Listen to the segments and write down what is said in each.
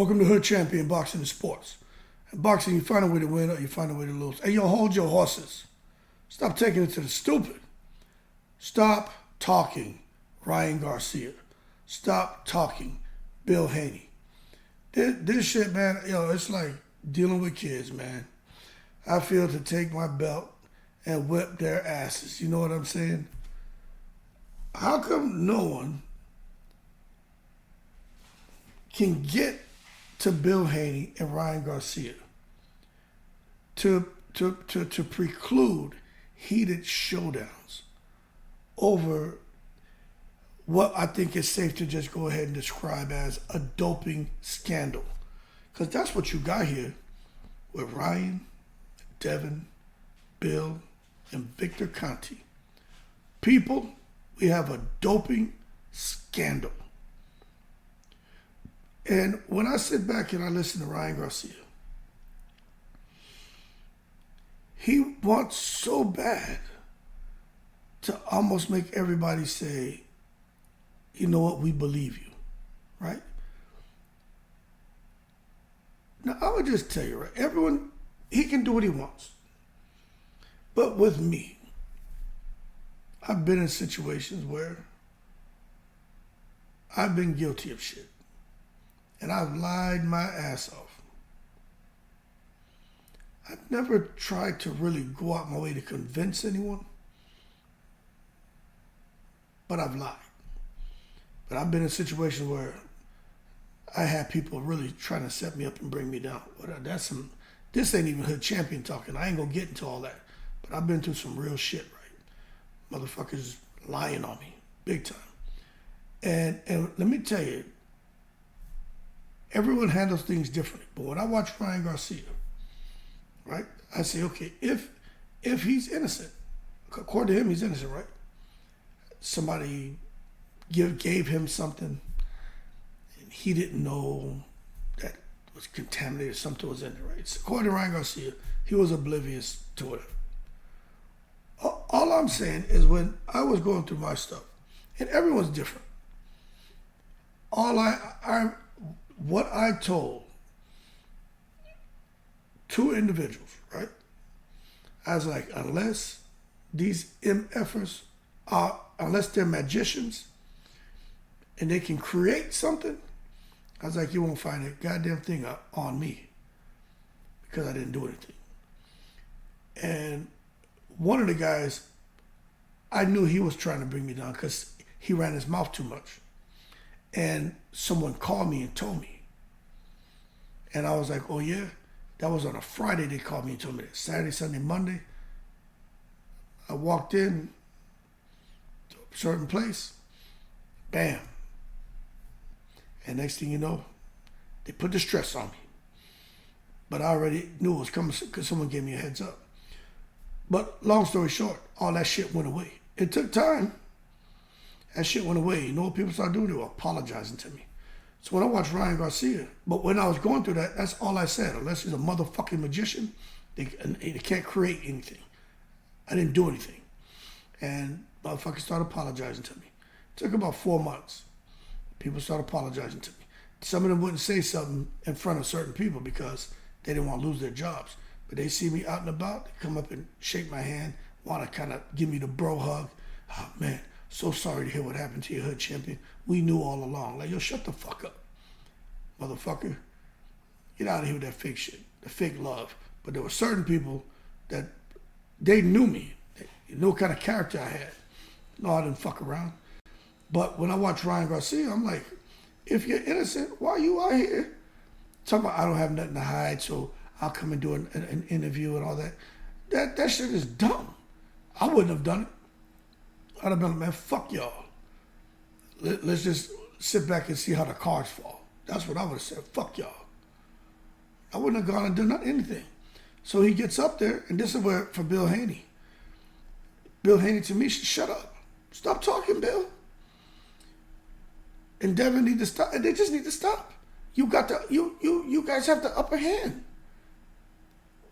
Welcome to Hood Champion Boxing and Sports. In boxing, you find a way to win or you find a way to lose. Hey, yo, hold your horses. Stop taking it to the stupid. Stop talking Ryan Garcia. Stop talking Bill Haney. This shit, man, yo, it's like dealing with kids, man. I feel to take my belt and whip their asses. You know what I'm saying? How come no one can get to Bill Haney and Ryan Garcia to preclude heated showdowns over what I think is safe to just go ahead and describe as a doping scandal? Because that's what you got here with Ryan, Devin, Bill, and Victor Conti. People, we have a doping scandal. And when I sit back and I listen to Ryan Garcia, he wants so bad to almost make everybody say, you know what, we believe you, right? Now, I would just tell you, right, everyone, he can do what he wants. But with me, I've been in situations where I've been guilty of shit. And I've lied my ass off. I've never tried to really go out my way to convince anyone, but I've lied. But I've been in situations where I had people really trying to set me up and bring me down. But this ain't even Hood Champion talking. I ain't gonna get into all that. But I've been through some real shit, right? Motherfuckers lying on me, big time. And let me tell you, everyone handles things differently. But when I watch Ryan Garcia, right, I say, okay, if he's innocent, according to him, he's innocent, right? Somebody gave him something, and he didn't know that it was contaminated, something was in there, right? So according to Ryan Garcia, he was oblivious to it. All I'm saying is when I was going through my stuff, and everyone's different, what I told two individuals, right? I was like, unless these MFers unless they're magicians and they can create something, I was like, you won't find a goddamn thing on me because I didn't do anything. And one of the guys, I knew he was trying to bring me down because he ran his mouth too much. And someone called me and told me. And I was like, oh yeah? That was on a Friday they called me and told me that. Saturday, Sunday, Monday, I walked in to a certain place, bam. And next thing you know, they put the stress on me. But I already knew it was coming because someone gave me a heads up. But long story short, all that shit went away. It took time. That shit went away. You know what people started doing? They were apologizing to me. So when I watched Ryan Garcia, but when I was going through that, that's all I said. Unless he's a motherfucking magician, they can't create anything. I didn't do anything. And motherfuckers started apologizing to me. It took about 4 months. People started apologizing to me. Some of them wouldn't say something in front of certain people because they didn't want to lose their jobs. But they see me out and about, they come up and shake my hand, want to kind of give me the bro hug. Oh, man. So sorry to hear what happened to your Hood Champion. We knew all along. Like, yo, shut the fuck up, motherfucker. Get out of here with that fake shit, the fake love. But there were certain people that they knew me. They knew what kind of character I had. No, I didn't fuck around. But when I watch Ryan Garcia, I'm like, if you're innocent, why are you out here talking about I don't have nothing to hide, so I'll come and do an interview and all that? That shit is dumb. I wouldn't have done it. I'd have been like, man, fuck y'all. Let's just sit back and see how the cards fall. That's what I would have said. Fuck y'all. I wouldn't have gone and done anything. So he gets up there, and this is where, for Bill Haney. Bill Haney, to me, should shut up. Stop talking, Bill. And Devin need to stop. They just need to stop. You guys have the upper hand.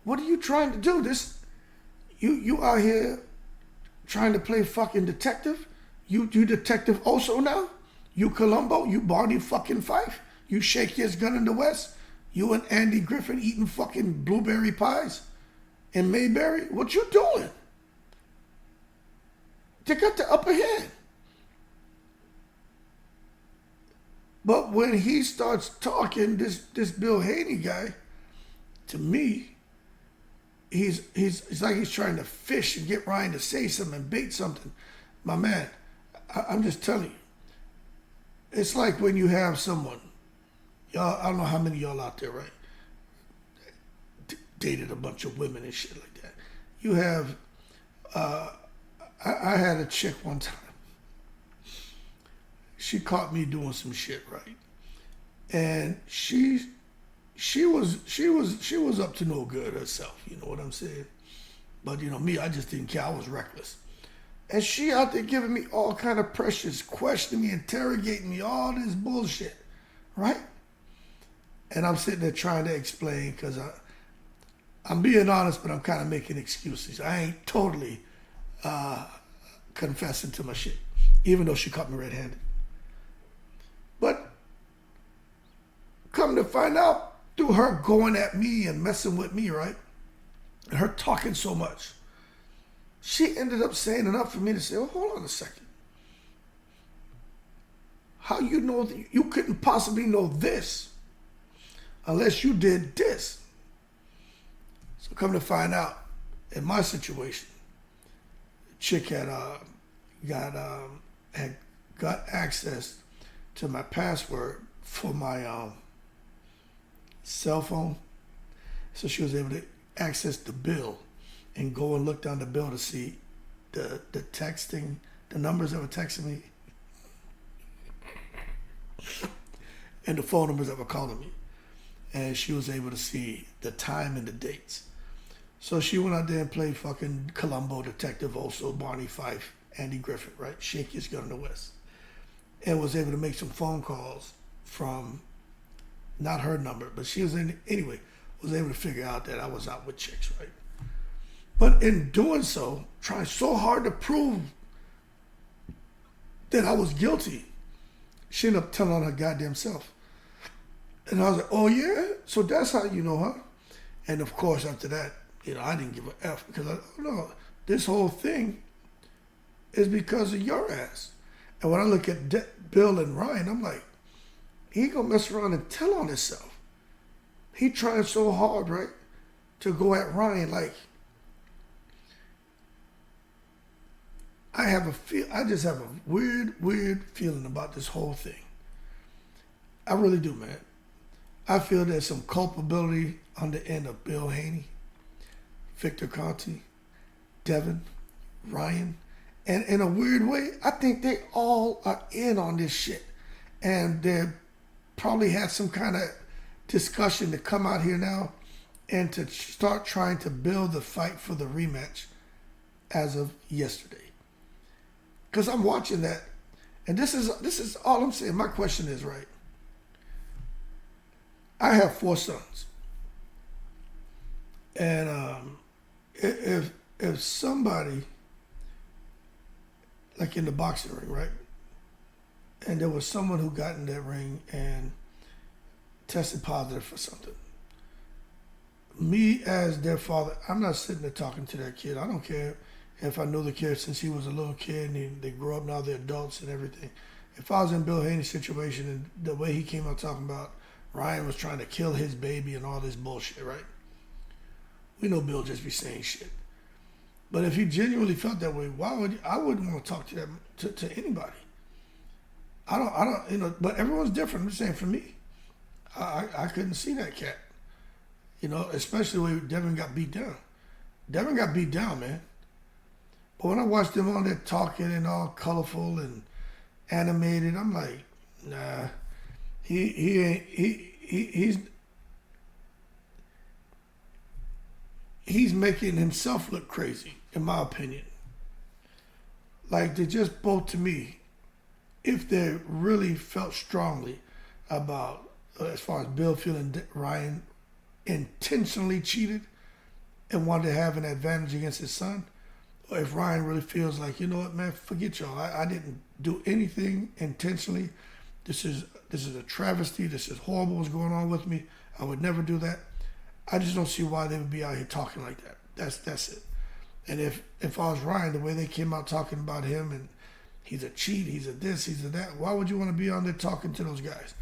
What are you trying to do? You out here trying to play fucking detective? You detective also now? You Columbo? You Barney fucking Fife? You shakiest gun in the West? You and Andy Griffin eating fucking blueberry pies in Mayberry? What you doing? They got the upper hand. But when he starts talking, this Bill Haney guy, to me, it's like he's trying to fish and get Ryan to say something and bait something. My man, I'm just telling you. It's like when you have someone, y'all, I don't know how many of y'all out there, right? Dated a bunch of women and shit like that. You have, I had a chick one time. She caught me doing some shit, right? And she was up to no good herself, you know what I'm saying? But you know me, I just didn't care. I was reckless. And she out there giving me all kind of pressures, questioning me, interrogating me, all this bullshit, right? And I'm sitting there trying to explain because I'm being honest, but I'm kind of making excuses. I ain't totally confessing to my shit, even though she caught me red-handed. But come to find out, through her going at me and messing with me, right? And her talking so much, she ended up saying enough for me to say, oh, hold on a second. How you know that you couldn't possibly know this unless you did this? So come to find out, in my situation, the chick had got access to my password for my cell phone. So she was able to access the bill and go and look down the bill to see the texting, the numbers that were texting me and the phone numbers that were calling me. And she was able to see the time and the dates. So she went out there and played fucking Columbo, Detective also, Barney Fife, Andy Griffin, right? Shakiest gun in the West. And was able to make some phone calls from, not her number, but she was anyway, was able to figure out that I was out with chicks, right? But in doing so, trying so hard to prove that I was guilty, she ended up telling on her goddamn self. And I was like, oh yeah? So that's how you know her? And of course, after that, you know, I didn't give a F because no, this whole thing is because of your ass. And when I look at Bill and Ryan, I'm like, he ain't gonna mess around and tell on himself. He trying so hard, right, to go at Ryan. Like, I just have a weird feeling about this whole thing. I really do, man. I feel there's some culpability on the end of Bill Haney, Victor Conti, Devin, Ryan. And in a weird way, I think they all are in on this shit. And they probably had some kind of discussion to come out here now and to start trying to build the fight for the rematch as of yesterday. Because I'm watching that, and this is all I'm saying. My question is, right, I have 4 sons. And if somebody, like in the boxing ring, right, and there was someone who got in that ring and tested positive for something, me as their father, I'm not sitting there talking to that kid. I don't care if I knew the kid since he was a little kid and they grew up, now they're adults and everything. If I was in Bill Haney's situation and the way he came out talking about Ryan was trying to kill his baby and all this bullshit, right? We know Bill just be saying shit. But if he genuinely felt that way, I wouldn't want to talk to them to anybody. I don't, you know, but everyone's different. I'm just saying for me, I couldn't see that cat. You know, especially the way Devin got beat down. Devin got beat down, man. But when I watched him on there talking and all colorful and animated, I'm like, nah, he's making himself look crazy, in my opinion. Like, they just both, to me, if they really felt strongly about, as far as Bill feeling Ryan intentionally cheated and wanted to have an advantage against his son, or if Ryan really feels like, you know what, man, forget y'all. I didn't do anything intentionally. This is a travesty. This is horrible what's going on with me. I would never do that. I just don't see why they would be out here talking like that. That's it. And if I was Ryan, the way they came out talking about him and he's a cheat, he's a this, he's a that, why would you want to be on there talking to those guys?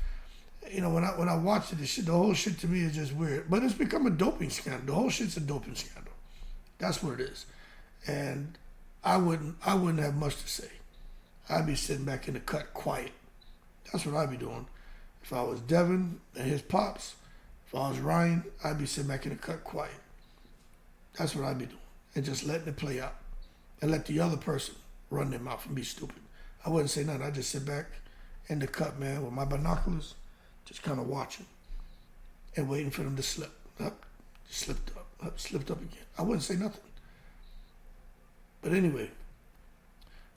You know, when I watched it, the whole shit to me is just weird. But it's become a doping scandal. The whole shit's a doping scandal. That's what it is. And I wouldn't have much to say. I'd be sitting back in the cut quiet. That's what I'd be doing. If I was Devin and his pops, if I was Ryan, I'd be sitting back in the cut quiet. That's what I'd be doing. And just letting it play out. And let the other person run their mouth and be stupid. I wouldn't say nothing. I'd just sit back in the cut, man, with my binoculars, just kind of watching and waiting for them to slip. Up, slipped up, slipped up again. I wouldn't say nothing. But anyway,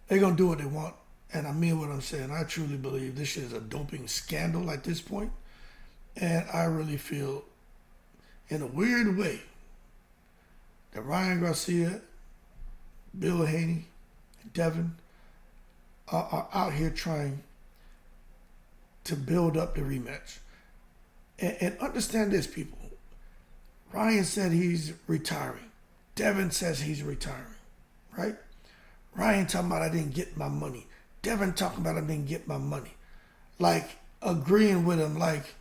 they're going to do what they want. And I mean what I'm saying. I truly believe this shit is a doping scandal at this point. And I really feel, in a weird way, that Ryan Garcia, Bill Haney, and Devin are out here trying to build up the rematch. And understand this, people. Ryan said he's retiring. Devin says he's retiring, right? Ryan talking about I didn't get my money. Devin talking about I didn't get my money. Like agreeing with him, like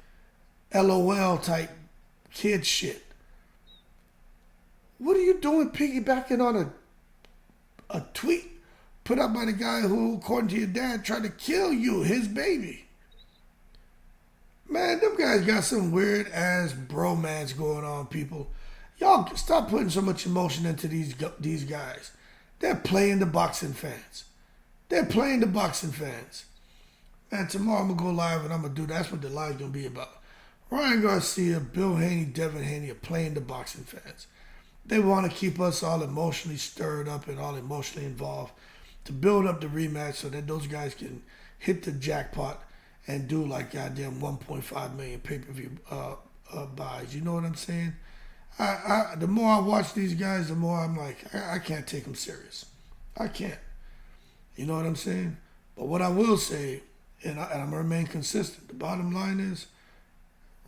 LOL type kid shit. What are you doing piggybacking on a tweet put up by the guy who, according to your dad, tried to kill you, his baby? Man, them guys got some weird ass bromance going on, people. Y'all stop putting so much emotion into these guys. They're playing the boxing fans. They're playing the boxing fans. Man, tomorrow I'm going to go live and I'm going to do that's what the live's going to be about. Ryan Garcia, Bill Haney, Devin Haney are playing the boxing fans. They want to keep us all emotionally stirred up and all emotionally involved to build up the rematch so that those guys can hit the jackpot and do like goddamn 1.5 million pay-per-view buys. You know what I'm saying? The more I watch these guys, the more I'm like, I can't take them serious. I can't. You know what I'm saying? But what I will say, and I'm going to remain consistent, the bottom line is,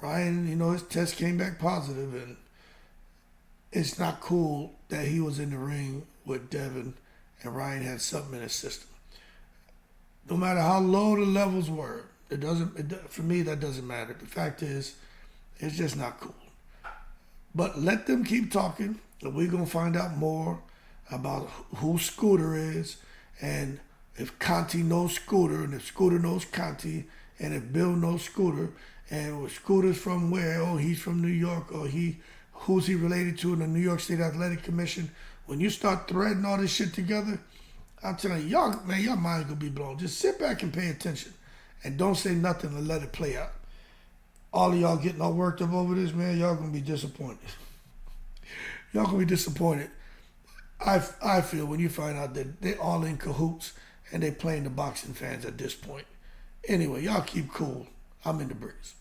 Ryan, you know, his test came back positive, and it's not cool that he was in the ring with Devin and Ryan had something in his system. No matter how low the levels were, for me, that doesn't matter. The fact is, it's just not cool. But let them keep talking, and we're going to find out more about who Scooter is, and if Conti knows Scooter, and if Scooter knows Conti, and if Bill knows Scooter, and Scooter's from where, oh, he's from New York, or who's he related to in the New York State Athletic Commission. When you start threading all this shit together, I'm telling you, y'all, man, your mind's going to be blown. Just sit back and pay attention, and don't say nothing and let it play out. All of y'all getting all worked up over this, man, y'all going to be disappointed. Y'all going to be disappointed. I feel when you find out that they're all in cahoots and they're playing the boxing fans at this point. Anyway, y'all keep cool. I'm in the breeze.